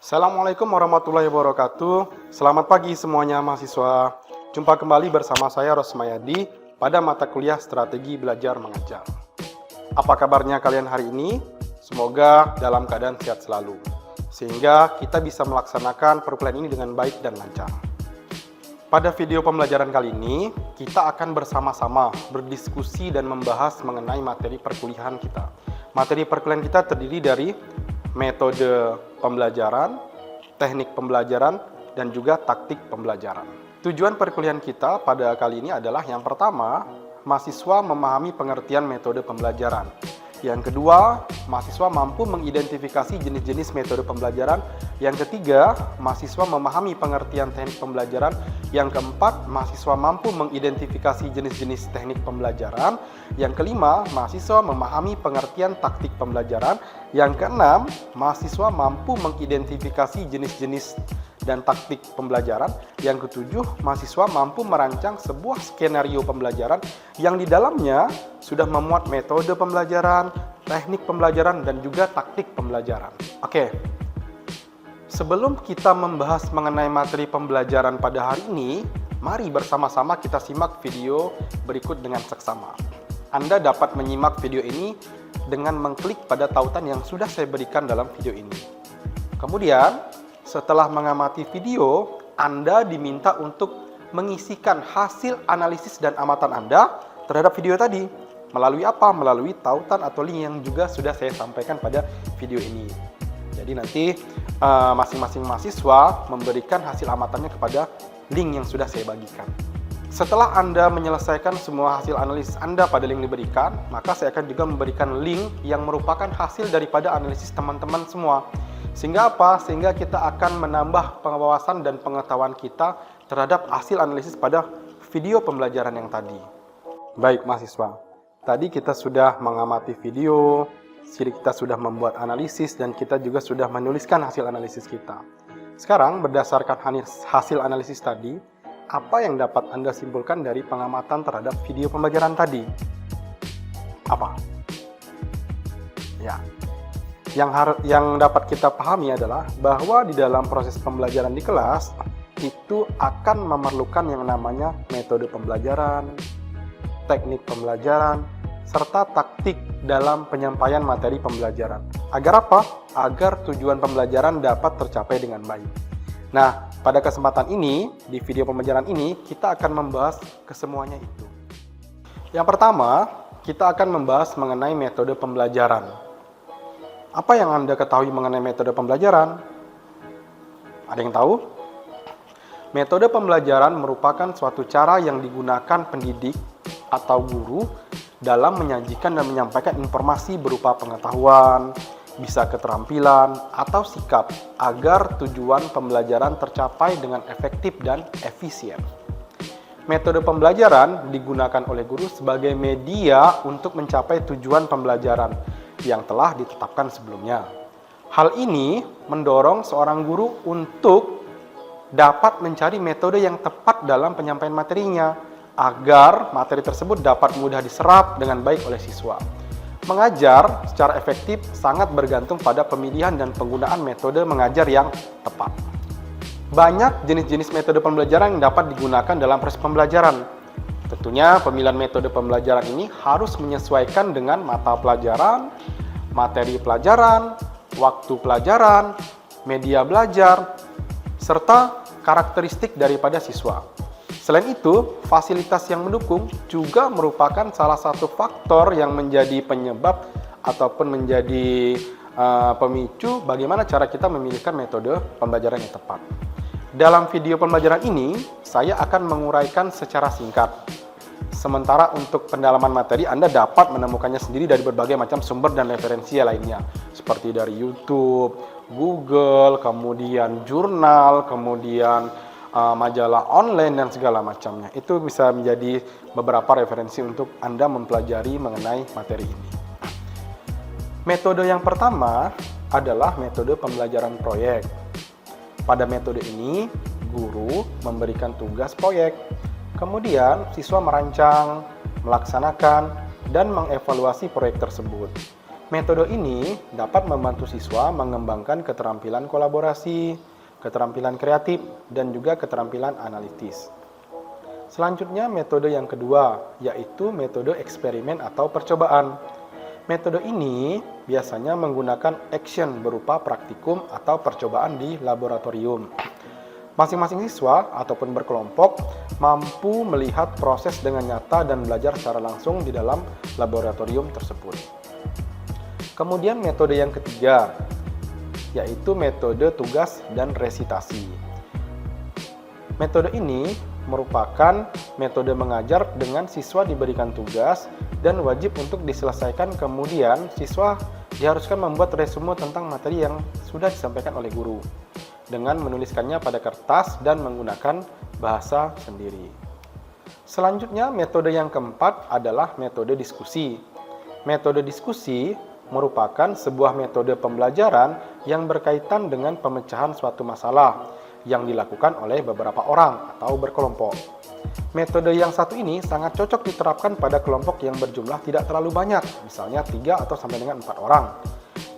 Assalamualaikum warahmatullahi wabarakatuh. Selamat pagi semuanya mahasiswa. Jumpa kembali bersama saya Rosmayadi pada mata kuliah Strategi Belajar Mengajar. Apa kabarnya kalian hari ini? Semoga dalam keadaan sehat selalu, sehingga kita bisa melaksanakan perkuliahan ini dengan baik dan lancar. Pada video pembelajaran kali ini, kita akan bersama-sama berdiskusi dan membahas mengenai materi perkuliahan kita. Materi perkuliahan kita terdiri dari metode pembelajaran, teknik pembelajaran, dan juga taktik pembelajaran. Tujuan perkuliahan kita pada kali ini adalah yang pertama, mahasiswa memahami pengertian metode pembelajaran. Yang kedua, mahasiswa mampu mengidentifikasi jenis-jenis metode pembelajaran. Yang ketiga, mahasiswa memahami pengertian teknik pembelajaran. Yang keempat, mahasiswa mampu mengidentifikasi jenis-jenis teknik pembelajaran. Yang kelima, mahasiswa memahami pengertian taktik pembelajaran. Yang keenam, mahasiswa mampu mengidentifikasi jenis-jenis dan taktik pembelajaran. Yang ketujuh, mahasiswa mampu merancang sebuah skenario pembelajaran yang di dalamnya sudah memuat metode pembelajaran, teknik pembelajaran, dan juga taktik pembelajaran. Oke, sebelum kita membahas mengenai materi pembelajaran pada hari ini, mari bersama-sama kita simak video berikut dengan seksama. Anda dapat menyimak video ini dengan mengklik pada tautan yang sudah saya berikan dalam video ini. Kemudian, setelah mengamati video, Anda diminta untuk mengisikan hasil analisis dan amatan Anda terhadap video tadi. Melalui apa? Melalui tautan atau link yang juga sudah saya sampaikan pada video ini. Jadi nanti masing-masing mahasiswa memberikan hasil amatannya kepada link yang sudah saya bagikan. Setelah Anda menyelesaikan semua hasil analisis Anda pada link diberikan, maka saya akan juga memberikan link yang merupakan hasil daripada analisis teman-teman semua. Sehingga apa? Sehingga kita akan menambah pengawasan dan pengetahuan kita terhadap hasil analisis pada video pembelajaran yang tadi. Baik mahasiswa, tadi kita sudah mengamati video, kita sudah membuat analisis, dan kita juga sudah menuliskan hasil analisis kita. Sekarang berdasarkan hasil analisis tadi, apa yang dapat Anda simpulkan dari pengamatan terhadap video pembelajaran tadi? Apa? Ya. Yang dapat kita pahami adalah bahwa di dalam proses pembelajaran di kelas itu akan memerlukan yang namanya metode pembelajaran, teknik pembelajaran, serta taktik dalam penyampaian materi pembelajaran. Agar apa? Agar tujuan pembelajaran dapat tercapai dengan baik. Nah, pada kesempatan ini, di video pembelajaran ini, kita akan membahas kesemuanya itu. Yang pertama, kita akan membahas mengenai metode pembelajaran. Apa yang Anda ketahui mengenai metode pembelajaran? Ada yang tahu? Metode pembelajaran merupakan suatu cara yang digunakan pendidik atau guru dalam menyajikan dan menyampaikan informasi berupa pengetahuan, bisa keterampilan, atau sikap agar tujuan pembelajaran tercapai dengan efektif dan efisien. Metode pembelajaran digunakan oleh guru sebagai media untuk mencapai tujuan pembelajaran yang telah ditetapkan sebelumnya. Hal ini mendorong seorang guru untuk dapat mencari metode yang tepat dalam penyampaian materinya agar materi tersebut dapat mudah diserap dengan baik oleh siswa. Mengajar secara efektif sangat bergantung pada pemilihan dan penggunaan metode mengajar yang tepat. Banyak jenis-jenis metode pembelajaran yang dapat digunakan dalam proses pembelajaran. Tentunya pemilihan metode pembelajaran ini harus menyesuaikan dengan mata pelajaran, materi pelajaran, waktu pelajaran, media belajar, serta karakteristik daripada siswa. Selain itu, fasilitas yang mendukung juga merupakan salah satu faktor yang menjadi penyebab ataupun menjadi pemicu bagaimana cara kita memilihkan metode pembelajaran yang tepat. Dalam video pembelajaran ini, saya akan menguraikan secara singkat. Sementara untuk pendalaman materi, Anda dapat menemukannya sendiri dari berbagai macam sumber dan referensi lainnya. Seperti dari YouTube, Google, kemudian jurnal, kemudian majalah online, dan segala macamnya. Itu bisa menjadi beberapa referensi untuk Anda mempelajari mengenai materi ini. Metode yang pertama adalah metode pembelajaran proyek. Pada metode ini, guru memberikan tugas proyek. Kemudian, siswa merancang, melaksanakan, dan mengevaluasi proyek tersebut. Metode ini dapat membantu siswa mengembangkan keterampilan kolaborasi, keterampilan kreatif, dan juga keterampilan analitis. Selanjutnya metode yang kedua, yaitu metode eksperimen atau percobaan. Metode ini biasanya menggunakan action berupa praktikum atau percobaan di laboratorium. Masing-masing siswa ataupun berkelompok mampu melihat proses dengan nyata dan belajar secara langsung di dalam laboratorium tersebut. Kemudian metode yang ketiga, yaitu metode tugas dan resitasi. Metode ini merupakan metode mengajar dengan siswa diberikan tugas dan wajib untuk diselesaikan, kemudian siswa diharuskan membuat resume tentang materi yang sudah disampaikan oleh guru dengan menuliskannya pada kertas dan menggunakan bahasa sendiri. Selanjutnya, metode yang keempat adalah metode diskusi. Metode diskusi merupakan sebuah metode pembelajaran yang berkaitan dengan pemecahan suatu masalah yang dilakukan oleh beberapa orang atau berkelompok. Metode yang satu ini sangat cocok diterapkan pada kelompok yang berjumlah tidak terlalu banyak, misalnya 3 atau sampai dengan 4 orang.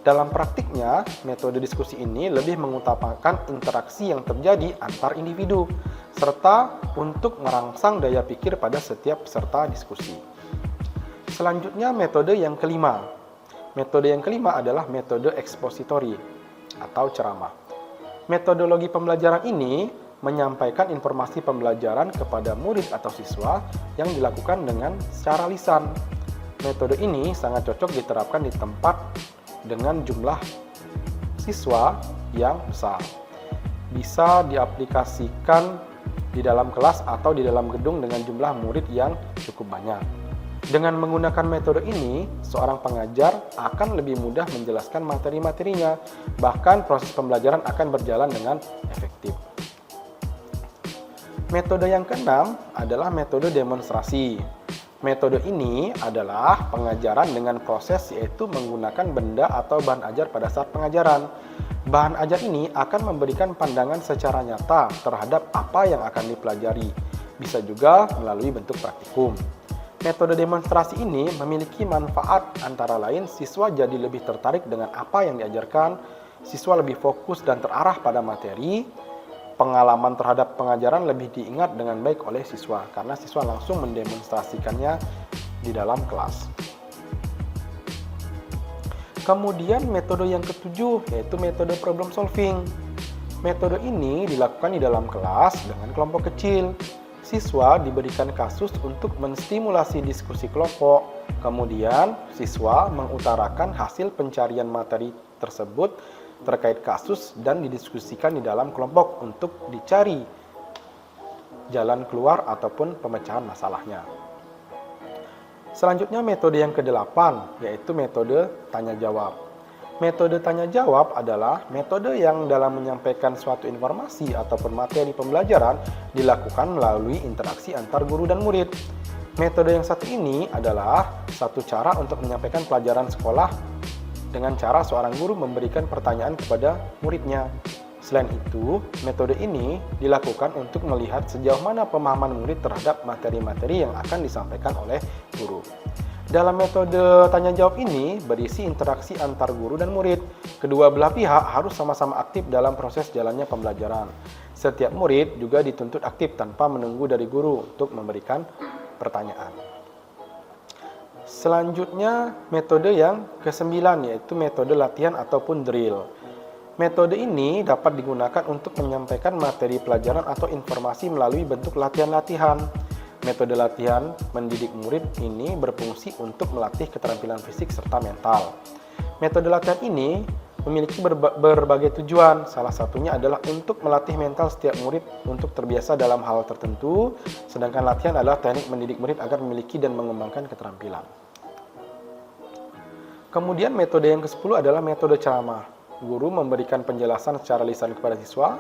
Dalam praktiknya, metode diskusi ini lebih mengutamakan interaksi yang terjadi antar individu, serta untuk merangsang daya pikir pada setiap peserta diskusi. Selanjutnya, metode yang kelima. Metode yang kelima adalah metode ekspositori atau ceramah. Metodologi pembelajaran ini menyampaikan informasi pembelajaran kepada murid atau siswa yang dilakukan dengan secara lisan. Metode ini sangat cocok diterapkan di tempat dengan jumlah siswa yang besar. Bisa diaplikasikan di dalam kelas atau di dalam gedung dengan jumlah murid yang cukup banyak. Dengan menggunakan metode ini, seorang pengajar akan lebih mudah menjelaskan materi-materinya, bahkan proses pembelajaran akan berjalan dengan efektif. Metode yang keenam adalah metode demonstrasi. Metode ini adalah pengajaran dengan proses, yaitu menggunakan benda atau bahan ajar pada saat pengajaran. Bahan ajar ini akan memberikan pandangan secara nyata terhadap apa yang akan dipelajari. Bisa juga melalui bentuk praktikum. Metode demonstrasi ini memiliki manfaat, antara lain siswa jadi lebih tertarik dengan apa yang diajarkan, siswa lebih fokus dan terarah pada materi, pengalaman terhadap pengajaran lebih diingat dengan baik oleh siswa karena siswa langsung mendemonstrasikannya di dalam kelas. Kemudian metode yang ketujuh, yaitu metode problem solving. Metode ini dilakukan di dalam kelas dengan kelompok kecil. Siswa diberikan kasus untuk menstimulasi diskusi kelompok. Kemudian, siswa mengutarakan hasil pencarian materi tersebut terkait kasus dan didiskusikan di dalam kelompok untuk dicari jalan keluar ataupun pemecahan masalahnya. Selanjutnya, metode yang ke-8, yaitu metode tanya-jawab. Metode tanya-jawab adalah metode yang dalam menyampaikan suatu informasi ataupun materi pembelajaran dilakukan melalui interaksi antar guru dan murid. Metode yang satu ini adalah satu cara untuk menyampaikan pelajaran sekolah dengan cara seorang guru memberikan pertanyaan kepada muridnya. Selain itu, metode ini dilakukan untuk melihat sejauh mana pemahaman murid terhadap materi-materi yang akan disampaikan oleh guru. Dalam metode tanya-jawab ini berisi interaksi antar guru dan murid. Kedua belah pihak harus sama-sama aktif dalam proses jalannya pembelajaran. Setiap murid juga dituntut aktif tanpa menunggu dari guru untuk memberikan pertanyaan. Selanjutnya, metode yang ke-9, yaitu metode latihan ataupun drill. Metode ini dapat digunakan untuk menyampaikan materi pelajaran atau informasi melalui bentuk latihan-latihan. Metode latihan mendidik murid ini berfungsi untuk melatih keterampilan fisik serta mental. Metode latihan ini memiliki berbagai tujuan. Salah satunya adalah untuk melatih mental setiap murid untuk terbiasa dalam hal tertentu, sedangkan latihan adalah teknik mendidik murid agar memiliki dan mengembangkan keterampilan. Kemudian metode yang ke-10 adalah metode ceramah. Guru memberikan penjelasan secara lisan kepada siswa.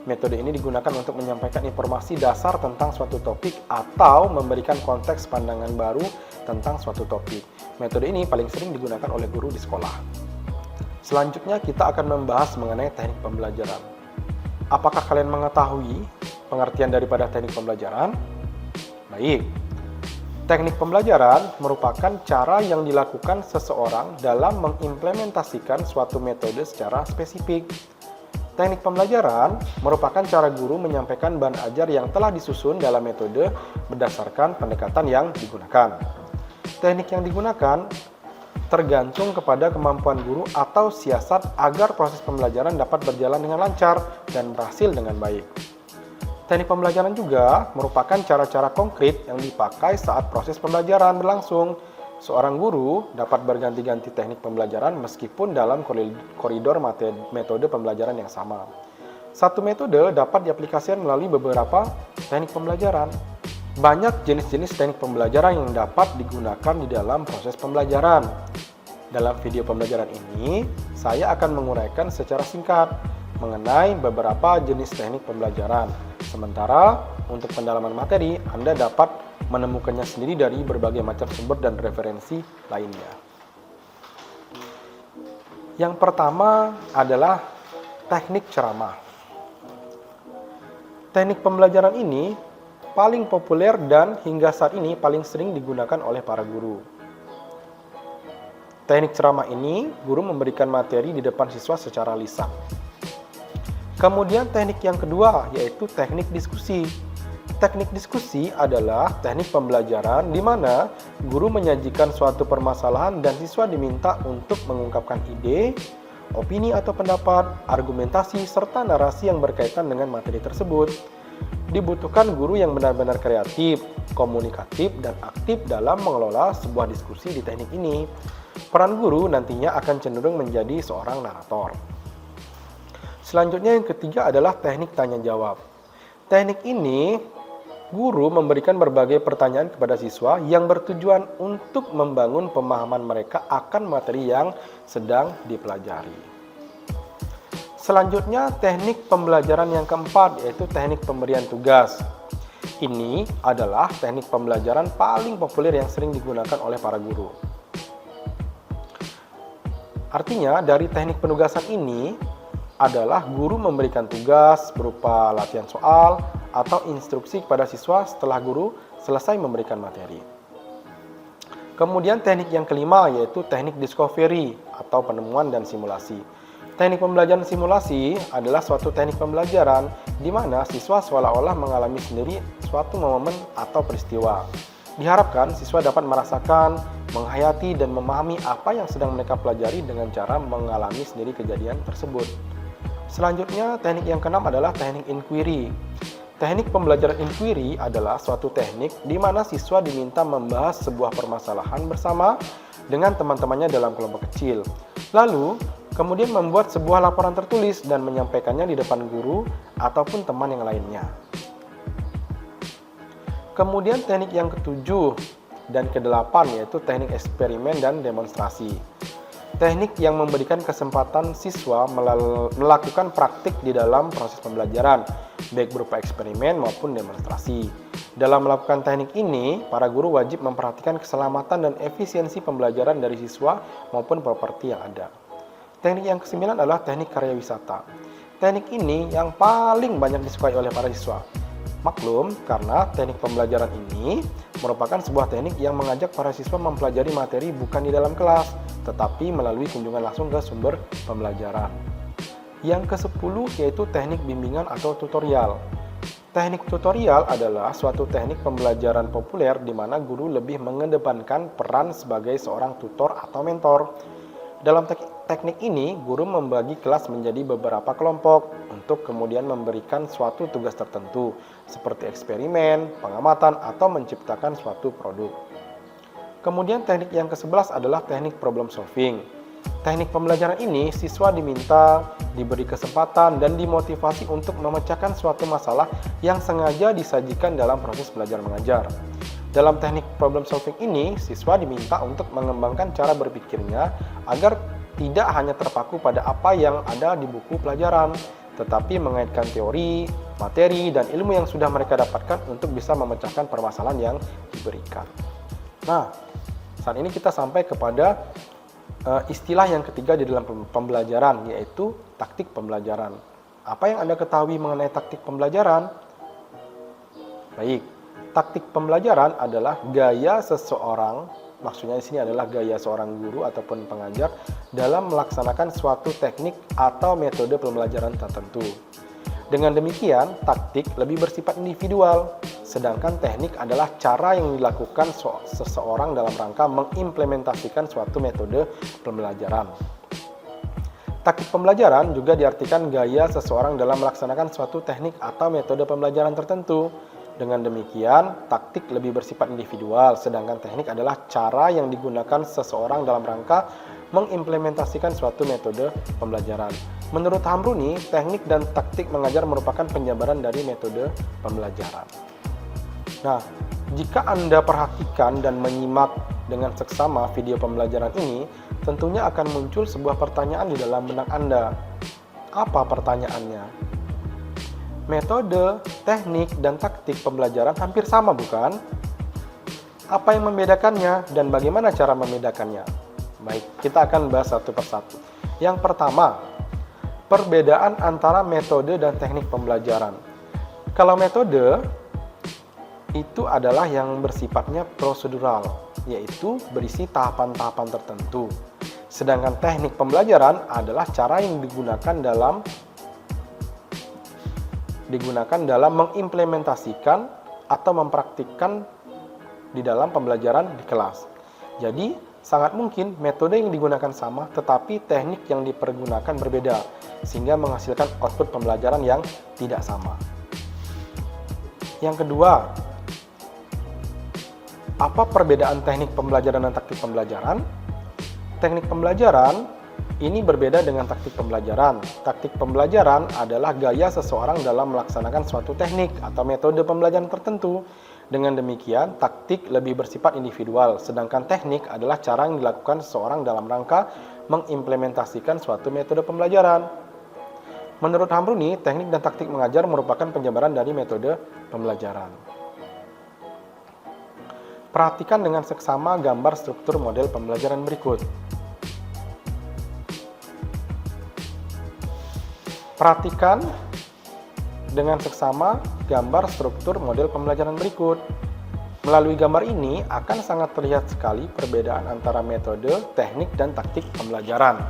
Metode ini digunakan untuk menyampaikan informasi dasar tentang suatu topik atau memberikan konteks pandangan baru tentang suatu topik. Metode ini paling sering digunakan oleh guru di sekolah. Selanjutnya kita akan membahas mengenai teknik pembelajaran. Apakah kalian mengetahui pengertian daripada teknik pembelajaran? Baik. Teknik pembelajaran merupakan cara yang dilakukan seseorang dalam mengimplementasikan suatu metode secara spesifik. Teknik pembelajaran merupakan cara guru menyampaikan bahan ajar yang telah disusun dalam metode berdasarkan pendekatan yang digunakan. Teknik yang digunakan tergantung kepada kemampuan guru atau siasat agar proses pembelajaran dapat berjalan dengan lancar dan berhasil dengan baik. Teknik pembelajaran juga merupakan cara-cara konkret yang dipakai saat proses pembelajaran berlangsung. Seorang guru dapat berganti-ganti teknik pembelajaran meskipun dalam koridor metode pembelajaran yang sama. Satu metode dapat diaplikasikan melalui beberapa teknik pembelajaran. Banyak jenis-jenis teknik pembelajaran yang dapat digunakan di dalam proses pembelajaran. Dalam video pembelajaran ini, saya akan menguraikan secara singkat mengenai beberapa jenis teknik pembelajaran. Sementara untuk pendalaman materi, Anda dapat menemukannya sendiri dari berbagai macam sumber dan referensi lainnya. Yang pertama adalah teknik ceramah. Teknik pembelajaran ini paling populer dan hingga saat ini paling sering digunakan oleh para guru. Teknik ceramah ini, guru memberikan materi di depan siswa secara lisan. Kemudian teknik yang kedua yaitu teknik diskusi. Teknik diskusi adalah teknik pembelajaran di mana guru menyajikan suatu permasalahan dan siswa diminta untuk mengungkapkan ide, opini atau pendapat, argumentasi, serta narasi yang berkaitan dengan materi tersebut. Dibutuhkan guru yang benar-benar kreatif, komunikatif, dan aktif dalam mengelola sebuah diskusi di teknik ini. Peran guru nantinya akan cenderung menjadi seorang narator. Selanjutnya yang ketiga adalah teknik tanya-jawab. Teknik ini, guru memberikan berbagai pertanyaan kepada siswa yang bertujuan untuk membangun pemahaman mereka akan materi yang sedang dipelajari. Selanjutnya, teknik pembelajaran yang keempat yaitu teknik pemberian tugas. Ini adalah teknik pembelajaran paling populer yang sering digunakan oleh para guru. Artinya, dari teknik penugasan ini adalah guru memberikan tugas berupa latihan soal atau instruksi kepada siswa setelah guru selesai memberikan materi. Kemudian teknik yang kelima yaitu teknik discovery atau penemuan dan simulasi. Teknik pembelajaran simulasi adalah suatu teknik pembelajaran di mana siswa seolah-olah mengalami sendiri suatu momen atau peristiwa. Diharapkan siswa dapat merasakan, menghayati, dan memahami apa yang sedang mereka pelajari dengan cara mengalami sendiri kejadian tersebut. Selanjutnya, teknik yang keenam adalah teknik inquiry. Teknik pembelajaran inquiry adalah suatu teknik di mana siswa diminta membahas sebuah permasalahan bersama dengan teman-temannya dalam kelompok kecil. Lalu, kemudian membuat sebuah laporan tertulis dan menyampaikannya di depan guru ataupun teman yang lainnya. Kemudian teknik yang ketujuh dan kedelapan yaitu teknik eksperimen dan demonstrasi. Teknik yang memberikan kesempatan siswa melakukan praktik di dalam proses pembelajaran, baik berupa eksperimen maupun demonstrasi. Dalam melakukan teknik ini, para guru wajib memperhatikan keselamatan dan efisiensi pembelajaran dari siswa maupun properti yang ada. Teknik yang kesembilan adalah teknik karya wisata. Teknik ini yang paling banyak disukai oleh para siswa. Maklum, karena teknik pembelajaran ini merupakan sebuah teknik yang mengajak para siswa mempelajari materi bukan di dalam kelas, tetapi melalui kunjungan langsung ke sumber pembelajaran. Yang ke-10 yaitu teknik bimbingan atau tutorial. Teknik tutorial adalah suatu teknik pembelajaran populer di mana guru lebih mengedepankan peran sebagai seorang tutor atau mentor. Dalam teknik ini, guru membagi kelas menjadi beberapa kelompok untuk kemudian memberikan suatu tugas tertentu, seperti eksperimen, pengamatan, atau menciptakan suatu produk. Kemudian teknik yang ke-11 adalah teknik problem solving. Teknik pembelajaran ini, siswa diminta, diberi kesempatan, dan dimotivasi untuk memecahkan suatu masalah yang sengaja disajikan dalam proses belajar mengajar. Dalam teknik problem solving ini, siswa diminta untuk mengembangkan cara berpikirnya agar tidak hanya terpaku pada apa yang ada di buku pelajaran, tetapi mengaitkan teori, materi, dan ilmu yang sudah mereka dapatkan untuk bisa memecahkan permasalahan yang diberikan. Nah, saat ini kita sampai kepada istilah yang ketiga di dalam pembelajaran, yaitu taktik pembelajaran. Apa yang Anda ketahui mengenai taktik pembelajaran? Baik, Taktik pembelajaran adalah gaya seseorang, maksudnya di sini adalah gaya seorang guru ataupun pengajar dalam melaksanakan suatu teknik atau metode pembelajaran tertentu. Dengan demikian, taktik lebih bersifat individual, sedangkan teknik adalah cara yang dilakukan seseorang dalam rangka mengimplementasikan suatu metode pembelajaran. Taktik pembelajaran juga diartikan gaya seseorang dalam melaksanakan suatu teknik atau metode pembelajaran tertentu. Dengan demikian, taktik lebih bersifat individual, sedangkan teknik adalah cara yang digunakan seseorang dalam rangka mengimplementasikan suatu metode pembelajaran. Menurut Hamruni, teknik dan taktik mengajar merupakan penjabaran dari metode pembelajaran. Nah, jika Anda perhatikan dan menyimak dengan seksama video pembelajaran ini, tentunya akan muncul sebuah pertanyaan di dalam benak Anda. Apa pertanyaannya? Metode, teknik, dan taktik pembelajaran hampir sama, bukan? Apa yang membedakannya dan bagaimana cara membedakannya? Baik, kita akan bahas satu persatu. Yang pertama, perbedaan antara metode dan teknik pembelajaran. Kalau metode, itu adalah yang bersifatnya prosedural, yaitu berisi tahapan-tahapan tertentu. Sedangkan teknik pembelajaran adalah cara yang digunakan dalam mengimplementasikan atau mempraktikkan di dalam pembelajaran di kelas. Jadi, sangat mungkin metode yang digunakan sama, tetapi teknik yang dipergunakan berbeda, sehingga menghasilkan output pembelajaran yang tidak sama. Yang kedua, apa perbedaan teknik pembelajaran dan taktik pembelajaran? Teknik pembelajaran ini berbeda dengan taktik pembelajaran. Taktik pembelajaran adalah gaya seseorang dalam melaksanakan suatu teknik atau metode pembelajaran tertentu. Dengan demikian, taktik lebih bersifat individual, sedangkan teknik adalah cara yang dilakukan seseorang dalam rangka mengimplementasikan suatu metode pembelajaran. Menurut Hamruni, teknik dan taktik mengajar merupakan penjabaran dari metode pembelajaran. Perhatikan dengan seksama gambar struktur model pembelajaran berikut. Perhatikan dengan seksama gambar struktur model pembelajaran berikut. Melalui gambar ini akan sangat terlihat sekali perbedaan antara metode, teknik, dan taktik pembelajaran.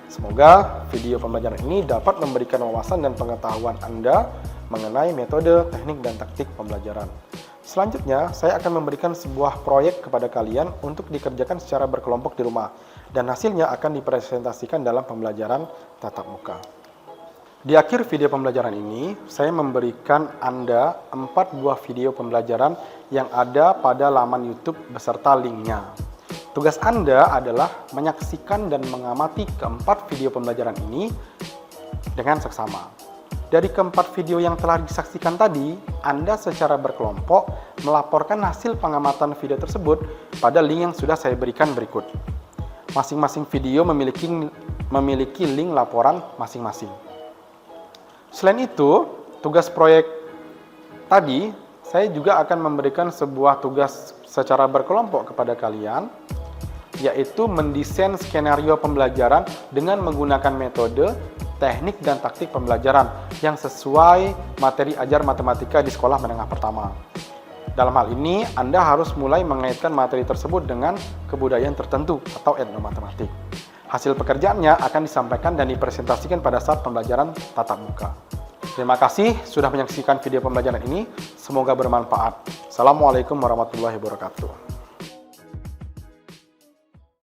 Semoga video pembelajaran ini dapat memberikan wawasan dan pengetahuan Anda mengenai metode, teknik, dan taktik pembelajaran. Selanjutnya, saya akan memberikan sebuah proyek kepada kalian untuk dikerjakan secara berkelompok di rumah, dan hasilnya akan dipresentasikan dalam pembelajaran tatap muka. Di akhir video pembelajaran ini, saya memberikan Anda 4 buah video pembelajaran yang ada pada laman YouTube beserta linknya. Tugas Anda adalah menyaksikan dan mengamati keempat video pembelajaran ini dengan seksama. Dari keempat video yang telah disaksikan tadi, Anda secara berkelompok melaporkan hasil pengamatan video tersebut pada link yang sudah saya berikan berikut. Masing-masing video memiliki link laporan masing-masing. Selain itu, tugas proyek tadi, saya juga akan memberikan sebuah tugas secara berkelompok kepada kalian, yaitu mendesain skenario pembelajaran dengan menggunakan metode, teknik, dan taktik pembelajaran yang sesuai materi ajar matematika di sekolah menengah pertama. Dalam hal ini, Anda harus mulai mengaitkan materi tersebut dengan kebudayaan tertentu atau etnomatematik. Hasil pekerjaannya akan disampaikan dan dipresentasikan pada saat pembelajaran tatap muka. Terima kasih sudah menyaksikan video pembelajaran ini. Semoga bermanfaat. Assalamualaikum warahmatullahi wabarakatuh.